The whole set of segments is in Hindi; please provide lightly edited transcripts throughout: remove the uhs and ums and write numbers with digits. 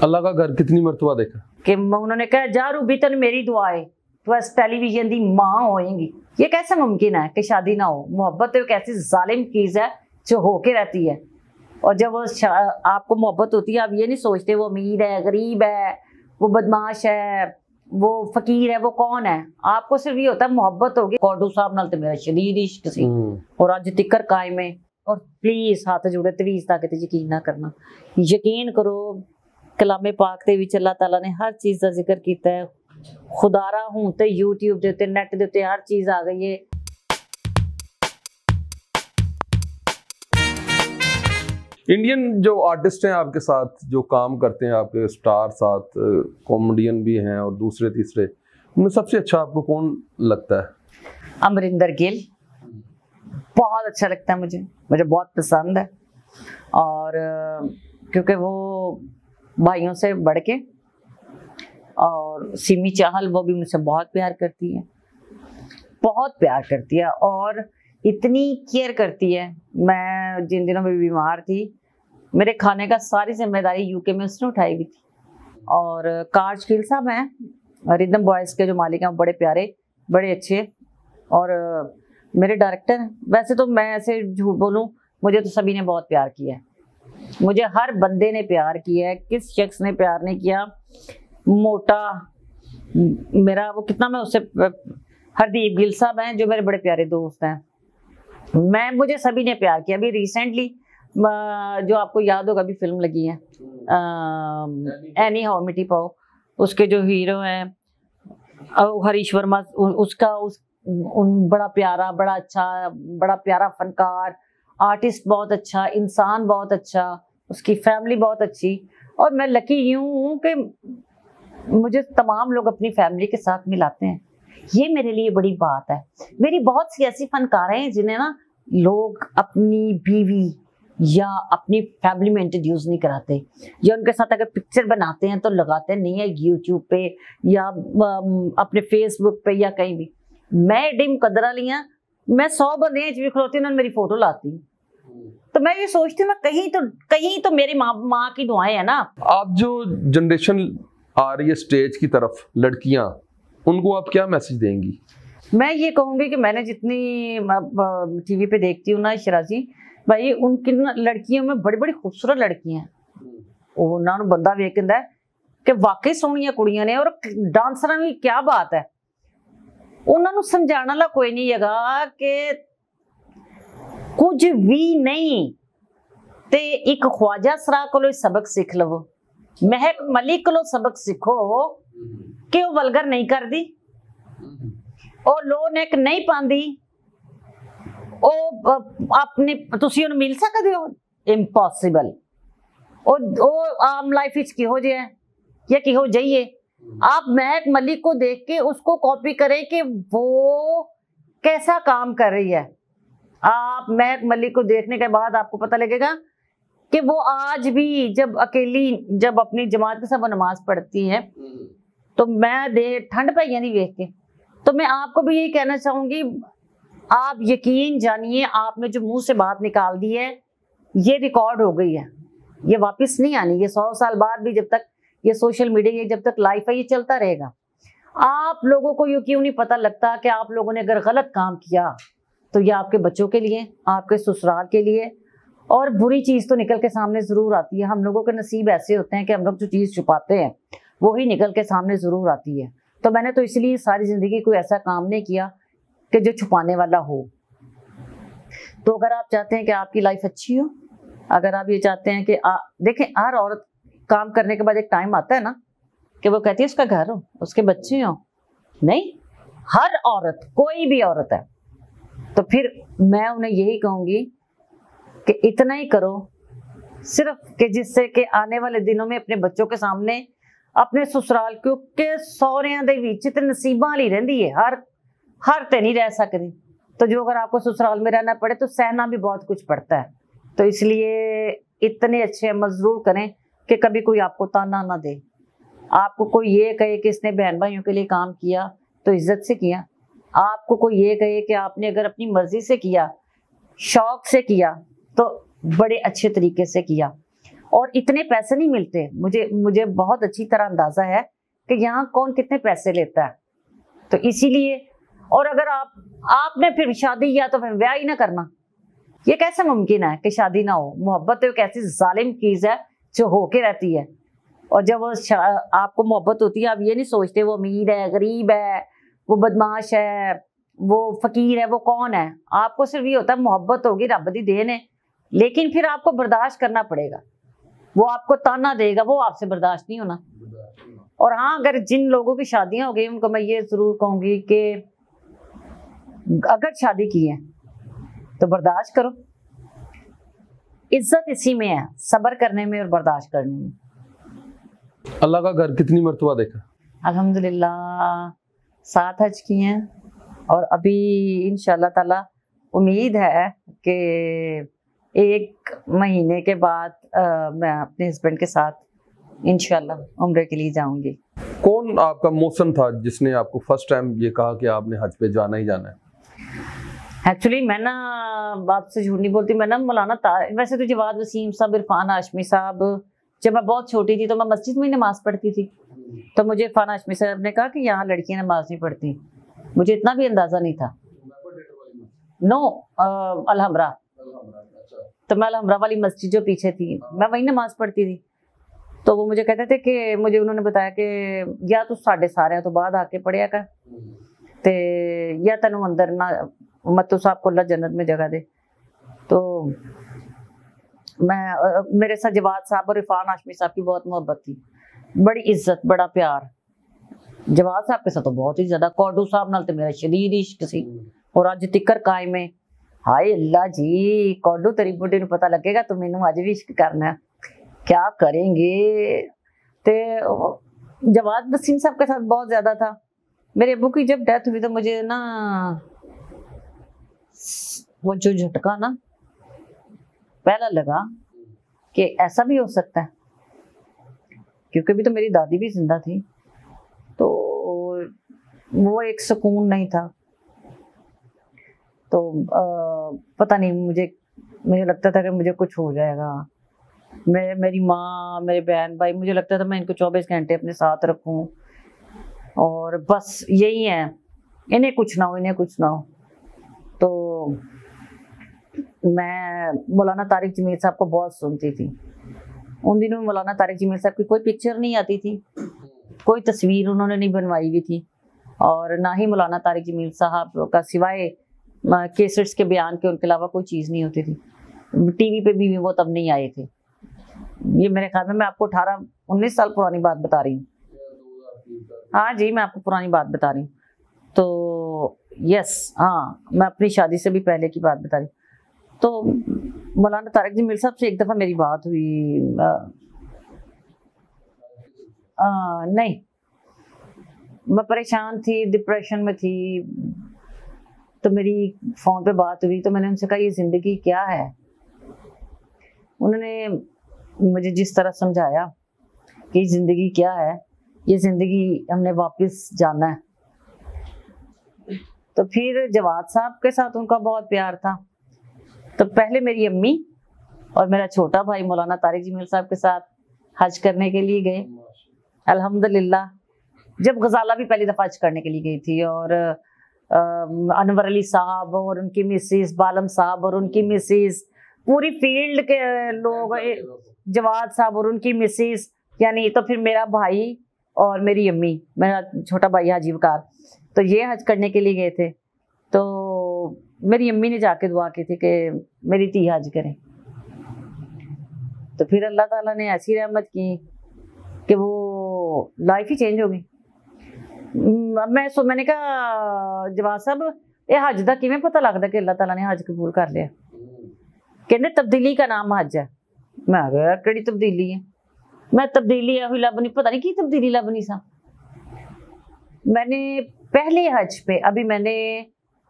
अल्लाह का घर कितनी मरतबा देखा कि उन्होंने कहा जा रूबी तन मेरी दुआएं तो बस टेलीविजन दी मां होएंगी। ये कैसे मुमकिन है कि शादी ना हो? मोहब्बत तो एक ऐसी जालिम चीज है जो होके रहती है, और जब वो आपको मोहब्बत होती है आप ये नहीं सोचते वो अमीर है, गरीब है, वो बदमाश है, वो फकीर है, वो कौन है। आपको सिर्फ ये होता है मोहब्बत होगी। कौडू साहब नाल तो मेरा शदीद इश्क सी और अज तिकर कायम है। और प्लीज हाथ जुड़े तवीज ताकि ते यकीन ना करना, यकीन करो कलामे पाक दे विच अल्लाह ताला ने हर चीज का जिक्र किया है। खुदारा हूं ते यूट्यूब दे उत्ते नेट दे उत्ते हर चीज आ गई है। इंडियन जो आर्टिस्ट हैं आपके साथ जो काम करते हैं, आपके स्टार साथ कॉमेडियन भी हैं और दूसरे तीसरे, उनमें सबसे अच्छा आपको कौन लगता है? अमरिंदर गिल बहुत अच्छा लगता है मुझे बहुत पसंद है। और क्योंकि वो भाइयों से बढ़ के, और सिमी चाहल वो भी मुझसे बहुत प्यार करती है, बहुत प्यार करती है और इतनी केयर करती है। मैं जिन दिनों में बीमार थी मेरे खाने का सारी जिम्मेदारी यूके में उसने उठाई हुई थी। और कार्ज गिल साहब हैं रिदम बॉयज के जो मालिक हैं, बड़े प्यारे बड़े अच्छे और मेरे डायरेक्टर हैं। वैसे तो मैं ऐसे झूठ बोलूं, मुझे तो सभी ने बहुत प्यार किया है, मुझे हर बंदे ने प्यार किया है। किस शख्स ने प्यार नहीं किया? मोटा मेरा वो कितना, मैं उससे, हरदीप गिल साहब हैं जो मेरे बड़े प्यारे दोस्त हैं, मुझे सभी ने प्यार किया। अभी रिसेंटली जो आपको याद होगा अभी फिल्म लगी है एनी हाउ मिटी पाओ, उसके जो हीरो हैं हरीश वर्मा, उसका बड़ा प्यारा, बड़ा अच्छा, बड़ा प्यारा फनकार, आर्टिस्ट बहुत अच्छा, इंसान बहुत अच्छा, उसकी फैमिली बहुत अच्छी। और मैं लकी यूं हूँ कि मुझे तमाम लोग अपनी फैमिली के साथ मिलाते हैं, ये मेरे लिए बड़ी बात है। मेरी बहुत सी ऐसी फनकार हैं जिन्हें ना लोग अपनी बीवी या अपनी फैमिली में इंट्रोड्यूस नहीं कराते, या उनके साथ अगर पिक्चर बनाते हैं तो लगाते नहीं है यूट्यूब पे या अपने फेसबुक पे या कहीं भी। मैं डिम कदरा लिया, मैं 100 बंदे भी खलोती उन्होंने मेरी फोटो लाती, तो मैं ये सोचती हूँ कहीं तो मेरी माँ की दुआएं है ना। आप जो जनरेशन आ रही है स्टेज की तरफ, लड़कियां, उनको आप क्या मैसेज देंगी? मैं ये कहूंगी कि मैंने जितनी टीवी पे देखती हूँ ना शराजी भाई, उनकी लड़कियों में बड़ी बड़ी खूबसूरत लड़कियां हैं। उन्होंने बंदा वेख कहता है कि वाकई सोहनिया कुड़ियां ने, और डांसर भी क्या बात है। उन्होंने समझाने वाला कोई नहीं है कि कुछ भी नहीं ते एक ख्वाजा सरा को सबक सीख लो, महक मलिक को सबक सीखो कि वो वल्गर नहीं कर दी, और लो नेक नहीं पांदी, अपने तुसी उन्हें मिल सकते हो, इम्पॉसिबल। आम लाइफ किहो जे है या किहो जाइए, आप महक मलिक को देख के उसको कॉपी करें कि वो कैसा काम कर रही है। आप महक मलिक को देखने के बाद आपको पता लगेगा कि वो आज भी जब अपनी जमात के साथ नमाज पढ़ती है तो मैं ठंड पाई नहीं देख के। तो मैं आपको भी यही कहना चाहूंगी, आप यकीन जानिए आपने जो मुंह से बात निकाल दी है ये रिकॉर्ड हो गई है, ये वापस नहीं आनी। ये 100 साल बाद भी जब तक ये सोशल मीडिया, जब तक लाइफ है, ये चलता रहेगा। आप लोगों को ये क्यों नहीं पता लगता कि आप लोगों ने अगर गलत काम किया तो ये आपके बच्चों के लिए, आपके ससुराल के लिए, और बुरी चीज तो निकल के सामने जरूर आती है। हम लोगों के नसीब ऐसे होते हैं कि हम लोग जो चीज छुपाते हैं वो ही निकल के सामने जरूर आती है। तो मैंने तो इसलिए सारी जिंदगी कोई ऐसा काम नहीं किया कि जो छुपाने वाला हो। तो अगर आप चाहते हैं कि आपकी लाइफ अच्छी हो, अगर आप ये चाहते हैं कि देखें, हर औरत काम करने के बाद एक टाइम आता है ना कि वो कहती है उसका घर हो, उसके बच्चे हो। नहीं, हर औरत, कोई भी औरत है, तो फिर मैं उन्हें यही कहूंगी कि इतना ही करो सिर्फ कि जिससे कि आने वाले दिनों में अपने बच्चों के सामने, अपने ससुराल, क्योंकि सौरियां दे विच ते नसीबां वाली रहिंदी है, हर ते नहीं रह सकती। तो जो अगर आपको ससुराल में रहना पड़े तो सहना भी बहुत कुछ पड़ता है। तो इसलिए इतने अच्छे अमल जरूर करें कि कभी कोई आपको ताना ना दे, आपको कोई ये कहे कि इसने बहन भाइयों के लिए काम किया तो इज्जत से किया, आपको कोई ये कहे कि आपने अगर अपनी मर्जी से किया, शौक से किया, तो बड़े अच्छे तरीके से किया। और इतने पैसे नहीं मिलते। मुझे बहुत अच्छी तरह अंदाजा है कि यहाँ कौन कितने पैसे लेता है। तो इसीलिए, और अगर आपने फिर शादी किया तो फिर ब्याह ही ना करना, ये कैसे मुमकिन है कि शादी ना हो? मोहब्बत तो एक ऐसी जालिम चीज है जो होके रहती है, और जब वो आपको मोहब्बत होती है, आप ये नहीं सोचते वो अमीर है, गरीब है, वो बदमाश है, वो फकीर है, वो कौन है। आपको सिर्फ ये होता है मोहब्बत होगी, रब दी देन है, लेकिन फिर आपको बर्दाश्त करना पड़ेगा। वो आपको ताना देगा, वो आपसे बर्दाश्त नहीं होना। और हाँ, अगर जिन लोगों की शादियां हो गई उनको मैं ये जरूर कहूंगी कि अगर शादी की है तो बर्दाश्त करो। इज्जत इसी में है, सब्र करने में और बर्दाश्त करने में। अल्लाह का घर कितनी मर्तबा देखा? अल्हम्दुलिल्लाह 7 हज किए हैं, और अभी इंशाल्लाह ताला उम्मीद है कि 1 महीने के बाद मैं अपने हस्बैंड के साथ इंशाल्लाह उम्रे के लिए जाऊंगी। कौन आपका मौसम था जिसने आपको फर्स्ट टाइम ये कहा कि आपने हज पे जाना ही जाना है? एक्चुअली मैं ना, बात से झूठ नहीं बोलती, मैं ना मौलाना वैसे तो जवाद वसीम साहब, इरफान हाशमी साहब, जब मैं बहुत छोटी थी तो मैं मस्जिद में नमाज पढ़ती थी, तो मुझे इरफान हाशमी साहब ने कहा कि यहाँ लड़कियां नमाज नहीं पढ़ती। मुझे इतना भी अंदाजा नहीं था। नो, अलहमरा, तो मैं अलहमरा वाली मस्जिद जो पीछे थी, मैं वही नमाज पढ़ती थी। तो वो मुझे कहते थे कि मुझे उन्होंने बताया कि या तू साढ़े सारे तो बाद आके पढ़िया कर, ते या तेनों अंदर ना मत तो साहब को अल्लाह जन्नत में जगह दे। तो मैं, मेरे साथ जवाद साहब और इरफान हाशमी साहब की बहुत मोहब्बत थी, बड़ी इज्जत, बड़ा प्यार। जवाद साहब के साथ तो बहुत ही ज्यादा, कौडू साहब नाल तो मेरा शदीद इश्क सी, और अज तिकर कायम है। हाय अल्लाह जी, कौडू तेरी बुढ़ी नूं पता लगेगा तो मैनू अज भी इश्क करना, क्या करेंगे। ते जवाद वसीम साहब के साथ बहुत ज्यादा था। मेरे अब्बू की जब डेथ हुई तो मुझे ना वो जो झटका ना पहला लगा कि ऐसा भी हो सकता है, क्योंकि भी तो मेरी दादी भी जिंदा थी, तो वो एक सुकून नहीं था। तो पता नहीं, मुझे लगता था कि मुझे कुछ हो जाएगा। मेरी माँ, मेरे बहन भाई, मुझे लगता था मैं इनको 24 घंटे अपने साथ रखूं, और बस यही है, इन्हें कुछ ना हो, इन्हें कुछ ना हो। तो मैं मौलाना तारिक जमील साहब को बहुत सुनती थी। उन दिनों में मौलाना तारिक जमील साहब की कोई पिक्चर नहीं आती थी, कोई तस्वीर उन्होंने नहीं बनवाई हुई थी, और ना ही मौलाना तारिक जमील साहब का सिवाय केसेट्स के बयान के उनके अलावा कोई चीज़ नहीं होती थी। टीवी पे भी वो तब नहीं आए थे। ये मेरे ख्याल में मैं आपको 18-19 साल पुरानी बात बता रही हूँ। हाँ जी, मैं आपको पुरानी बात बता रही हूँ। तो यस, हाँ, मैं अपनी शादी से भी पहले की बात बता रही हूँ। तो मौलाना तारिक जमील साहब से एक दफ़ा मेरी बात हुई, नहीं, मैं परेशान थी, डिप्रेशन में थी, तो मेरी फ़ोन पे बात हुई। तो मैंने उनसे कहा ये ज़िंदगी क्या है। उन्होंने मुझे जिस तरह समझाया कि ज़िंदगी क्या है, ये ज़िंदगी हमने वापस जाना है। तो फिर जवाद साहब के साथ उनका बहुत प्यार था। तो पहले मेरी अम्मी और मेरा छोटा भाई मौलाना तारिक जमील साहब के साथ हज करने के लिए गए, अल्हम्दुलिल्लाह। जब गजाला भी पहली दफ़ा हज करने के लिए गई थी, और अनवर अली साहब और उनकी मिसेस, बालम साहब और उनकी मिसेस, पूरी फील्ड के लोग, जवाद साहब और उनकी मिसेस, यानी तो फिर मेरा भाई और मेरी अम्मी, मेरा छोटा भाई हाजी वकार, तो ये हज करने के लिए गए थे। तो मेरी अम्मी ने जाके दुआ की थी कि मेरी धी हज करें। तो फिर अल्लाह ताला ने ऐसी रहमत की कि वो लाइफ ही चेंज हो गई। मैंने कहा जवाद साहब ये हज का किवें पता लगता कि अल्लाह ताला ने हज कबूल कर लिया? कहते तब्दीली का नाम हज है। मैं गया केड़ी तब्दीली है? मैं तब्दीली लभनी, पता नहीं की तब्दीली लभनी सा। मैंने पहले हज पे, अभी मैंने,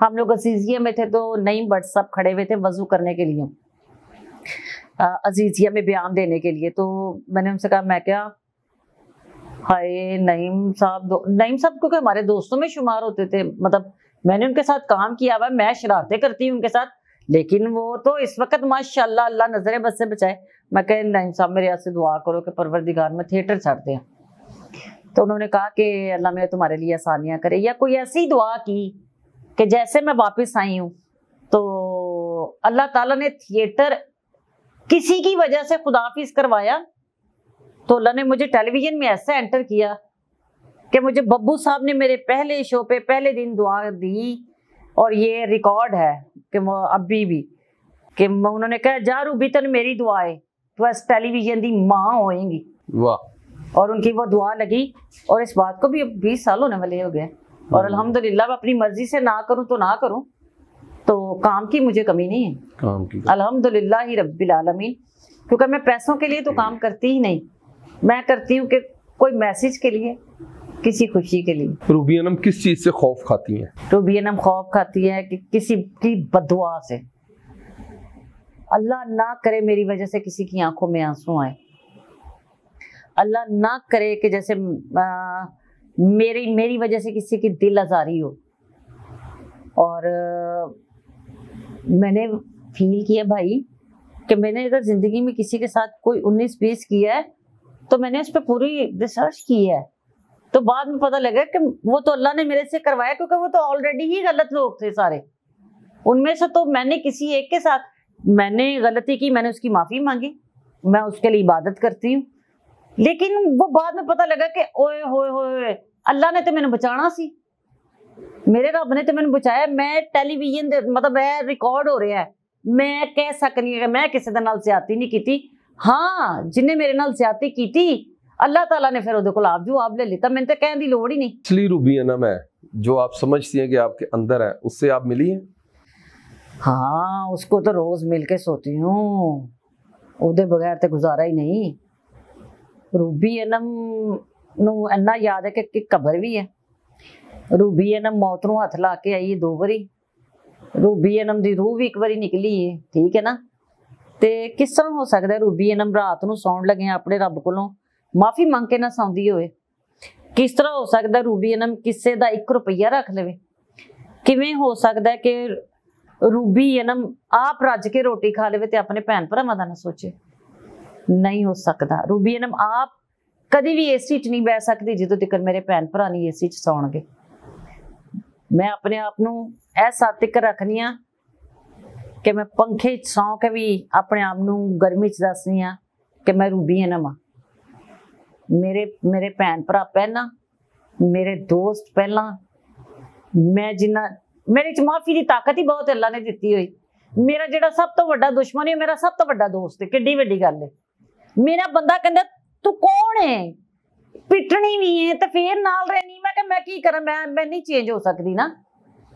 हम लोग अजीजिया में थे तो नईम भट्ट साहब खड़े हुए थे वजू करने के लिए, अजीजिया में बयान देने के लिए। तो मैंने उनसे कहा, मैं क्या, हाय नईम साहब क्योंकि हमारे दोस्तों में शुमार होते थे, मतलब मैंने उनके साथ काम किया हुआ, मैं शरारतें करती हूँ उनके साथ, लेकिन वो तो इस वक्त माशाल्लाह अल्लाह नजरे बस से बचाए, मैं कह नहीं साहब मेरे से दुआ करो कि परवरदिगार में थिएटर छाड़ दें। तो उन्होंने कहा कि अल्लाह मेरे तुम्हारे लिए आसानियां करे, या कोई ऐसी दुआ की कि जैसे मैं वापस आई हूँ तो अल्लाह ताला ने थिएटर किसी की वजह से खुदाफिज करवाया, तो अल्लाह ने मुझे टेलीविजन में ऐसा एंटर किया कि मुझे बब्बू साहब ने मेरे पहले शो पे पहले दिन दुआ दी, और ये रिकॉर्ड है कि अभी भी कि उन्होंने कहा जा रूबी तन मेरी दुआ है तो इस टेलीविजन दी माँ होएंगी। वाह। और उनकी वो दुआ लगी, और इस बात को भी अब 20 साल होने वाले हो गए, और अल्हम्दुलिल्लाह मैं अपनी मर्जी से ना करूं तो ना करूं, तो काम की मुझे कमी नहीं है, काम की अल्हम्दुलिल्लाह ही रब्बिल आलमीन। क्योंकि मैं पैसों के लिए तो काम करती ही नहीं, मैं करती हूँ कि कोई मैसेज के लिए, किसी खुशी के लिए। रूबी अनम किस चीज से खौफ खाती हैं? रूबी अनम खौफ खाती है कि किसी की बददुआ से, अल्लाह ना करे मेरी वजह से किसी की आंखों में आंसू आए, अल्लाह ना करे कि जैसे मेरी वजह से किसी की दिल आजारी हो। और मैंने फील किया भाई कि मैंने अगर जिंदगी में किसी के साथ कोई 19-20 किया है तो मैंने उस पर पूरी रिसर्च की है, तो बाद में पता लगा कि वो तो अल्लाह ने मेरे से करवाया, क्योंकि वो तो ऑलरेडी ही गलत लोग थे सारे। उनमें से तो मैंने किसी एक के साथ मैंने गलती की, मैंने उसकी माफी मांगी, मैं उसके लिए इबादत करती हूँ, लेकिन वो बाद में पता लगा कि ओए होए होए अल्लाह ने तो मैंने बचाना सी, मेरे रब ने तो मैंने बचाया। मैं टेलीविजन मतलब मैं रिकॉर्ड हो रहा है, मैं कह सकनी है कि मैं किसी दे नाल ज्यादती नहीं की। हाँ जिन्हें मेरे नाल ज्यादती की अल्लाह ताला ने फिर उहदे कोल आप जवाब ले लिता, मैंने तो कहने की लोड़ ही नहीं। असली रूबी अनम है जो आप समझती हैं कि आपके अंदर है, उससे आप मिली हैं? हाँ उसको तो रोज मिल के सोती हूँ, ਉਹਦੇ बगैर तो गुजारा ही नहीं। रूबी अनम नू इन्ना याद है कि कबर भी है। रूबी अनम मौत नू हथ ला के आई 2 बारी, रूबी अनम दी रूह भी 1 बारी निकली है, ठीक है ना। ते किस तरह हो सकता है रूबी अनम रात नू सौण लगे अपने रब कोलों माफी मंग के ना सौंदी होए? किस तरह हो सकता रूबी अनम किसी दा 1 रुपया रख लेवे? किवें हो सकता है कि रूबी अनम आप रज के रोटी खा लेवे ते अपने भैन भरावां दा ना सोचे? नहीं हो सकता। रूबी अनम आप कभी भी एसी च नहीं बह सकती जो तक मेरे भैन भरा नहीं एसी च सौणगे। मैं अपने आप नू ऐसा तिक रखनी हाँ कि मैं पंखे च सौ के भी अपने आप नू गर्मी च दसनी हाँ कि मैं रूबी अनम हाँ। मेरे भैन भरा पहला, मेरे दोस्त पहला, मैं जिन्ना मेरे च माफी की ताकत ही बहुत अल्लाह ने दी हुई। मेरा जिहड़ा सब तो वड्डा दुश्मन है मेरा सब तो वड्डा दोस्त है, किड्डी वड्डी गल है। मेरा बंदा कहंदा तू कौन है, पिटनी भी है तो फिर नाल रहनी। मैं क्या मैं की करा, मैं नहीं चेंज हो सकती ना,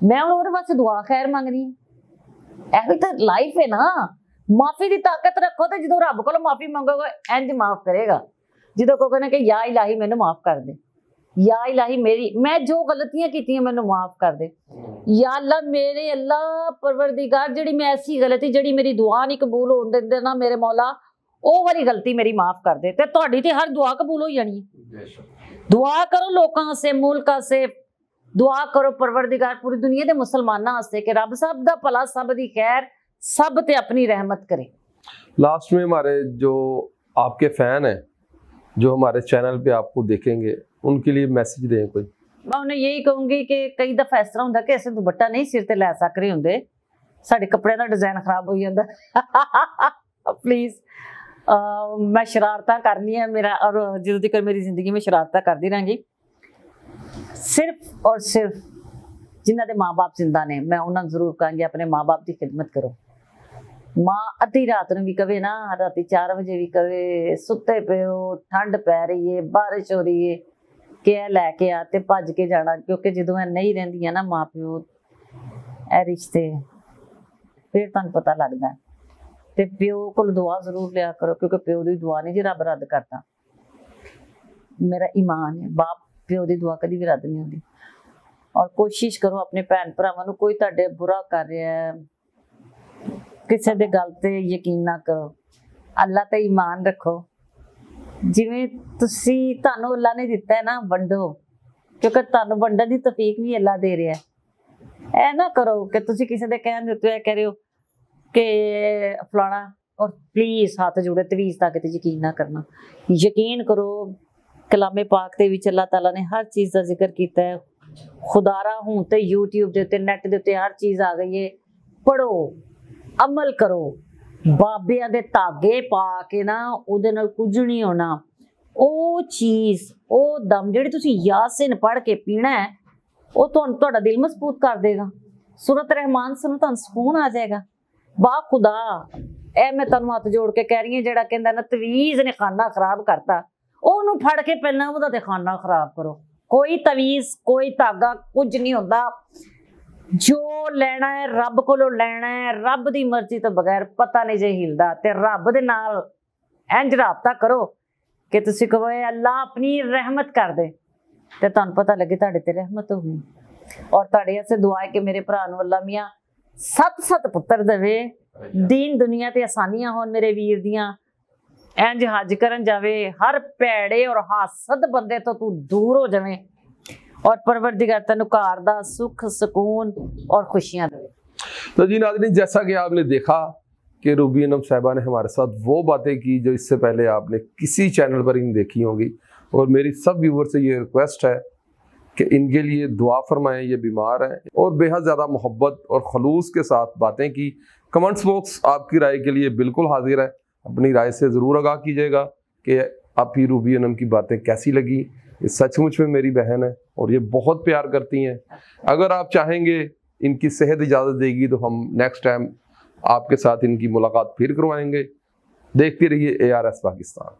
मैं हुण ओहदे वास्ते दुआ खैर मंगनी। ऐसी तो लाइफ है ना, माफी की ताकत रखो तो जो रब को माफी मंगोगे इंज माफ करेगा। जो को कहना कि या इलाही मैनू माफ कर दे, या इलाही मेरी मैं जो गलतियां की मैनू माफ कर दे, या अल्लाह मेरे अल्लाह परवरदिगार जिहड़ी मैं ऐसी गलती जिहड़ी मेरी दुआ नहीं कबूल होण दिंदे ना मेरे मौला, ਉਹ वाली गलती मेरी माफ कर दे। ते तुहाडी ते हर दुआ कबूल हो जानी है। दुआ करो लोकां से मुल्कां से, दुआ करो परवरदिगार पूरी दुनिया के मुसलमानां वास्ते कि रब सब दा भला सब दी खैर सब ते अपनी रहमत करे। लास्ट में हमारे जो आपके फैन हैं जो हमारे चैनल पे आपको देखेंगे उनके लिए मैसेज दें कोई? मैं उन्हें यही कहूंगी कि कई दफा इस तरह हुंदा कि असीं दुपट्टा नहीं सिर ते लै सकदे हुंदे, साडे कपड़े दा डिजाइन खराब हो जांदा। प्लीज मैं शरारतां करनी है मेरा, और जो तक मेरी जिंदगी में शरारतां करती रहेंगी। सिर्फ और सिर्फ जिन्हां दे माँ बाप जिंदा ने मैं उन्होंने जरूर कहूँगी अपने माँ बाप की खिदमत करो। माँ अद्धी रात में भी कहे ना, राती 4 बजे भी कहे सुते पे हो, ठंड पै रही है, बारिश हो रही है, कि लैके आ ते भज के जाना, क्योंकि जो नहीं रहिंदियां ना माँ प्यो ए रिश्ते फिर तुहानूं पता लगता है। ते प्यो को दुआ जरूर लिया करो, क्योंकि प्यो की दुआ नहीं जी रब रद्द करता। मेरा ईमान है बाप प्यो की दुआ कभी भी रद्द नहीं होती। और कोशिश करो अपने भैन भरावां नूं, कोई तुहाडे बुरा कर रहा है किसी दे गल ते यकीन ना करो, अल्लाह ते ईमान रखो। जिवें तुसी तुहानूं अल्लाह ने दिता है ना वंडो, क्योंकि तुहानूं वंडण दी तौफीक भी अल्लाह दे रहा है। ऐ ना करो कि तुसी किसी दे कहण दे उत्ते कह रहे हो कि फलाना और प्लीज हाथ जोड़े तवीज ताकि ते यकीन ना करना। यकीन करो कलामे पाक दे विच अल्लाह ताला ने हर चीज का जिक्र किया है। खुदारा हूं ते यूट्यूब दे उत्ते नेट दे उत्ते हर चीज आ गई है। पढ़ो, अमल करो, बाबिया दे धागे पा के ना उहदे नाल कुछ नहीं होना। ओ चीज ओ दम जिहड़ी तुसीं यासीन पढ़ के पीना है वो तुहाडा दिल मजबूत कर देगा। सूरत रहमान सुनो तुहानूं सुकून आ जाएगा। बा खुदा ए मैं तुहानूं हथ जोड़ के कह रही हूं, जिहड़ा कहंदा ना तवीज ने खाना खराब करता, ओनू फड़ के पहला ओहदा ते खाना खराब करो। कोई तवीज कोई धागा कुछ नहीं होंदा। जो लेना है रब कोलों लेना है, रब दी मर्जी तो बगैर पता नहीं जे हिलदा। ते रब दे नाल इंज राबता करो कि तुसीं कहो अल्लाह अपनी रहमत कर दे, ते तुहानूं पता लगे तुहाडे ते रहमत हो गई। और तुहाडे वास्ते दुआ है कि मेरे भरा नूं अल्लाह मियां 7 पुत्तर देवे, दीन दुनिया ते आसानियां होन मेरे वीर दियां, इंज हज करन जावे, हर भैड़े और हासद बंदे तो तू दूर हो जावे, और परवरदिगार तैनूं घर दा सुख सुकून और खुशियां दे। तो जी नाज़रीन, जैसा कि आपने देखा कि रूबी अनम साहिबा ने हमारे साथ वो बातें की जो इससे पहले आपने किसी चैनल पर ही नहीं देखी होंगी, और मेरी सब व्यूवर से ये रिक्वेस्ट है कि इनके लिए दुआ फरमाएं। ये बीमार हैं और बेहद ज़्यादा मोहब्बत और खलूस के साथ बातें की। कमेंट्स बॉक्स आपकी राय के लिए बिल्कुल हाजिर है। अपनी राय से ज़रूर आगाह कीजिएगा कि आप ही रूबी अनम की बातें कैसी लगी। ये सचमुच में मेरी बहन है और ये बहुत प्यार करती हैं। अगर आप चाहेंगे, इनकी सेहत इजाज़त देगी, तो हम नेक्स्ट टाइम आपके साथ इनकी मुलाकात फिर करवाएंगे। देखते रहिए ARS पाकिस्तान।